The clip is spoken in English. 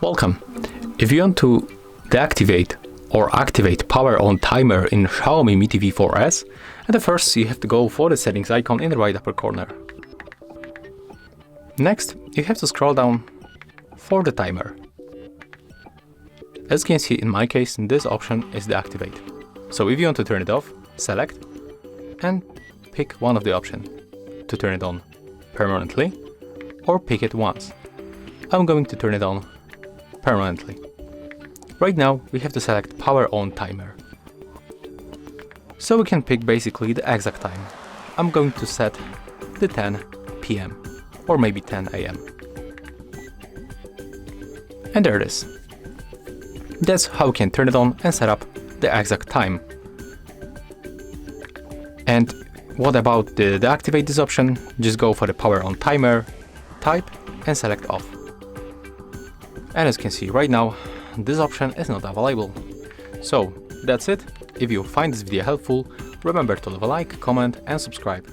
Welcome! If you want to deactivate or activate power on timer in Xiaomi Mi TV 4S, at first you have to go for the settings icon in the right upper corner. Next, you have to scroll down for the timer. As you can see, in my case, this option is deactivate. So if you want to turn it off, select and pick one of the options to turn it on permanently, or pick it once. I'm going to turn it on permanently. Right now we have to select power on timer. So we can pick basically the exact time. I'm going to set the 10 PM or maybe 10 AM. And there it is. That's how we can turn it on and set up the exact time. And what about the deactivate this option? Just go for the power on timer, type and select off. And as you can see right now, this option is not available. So that's it. If you find this video helpful, remember to leave a like, comment and subscribe.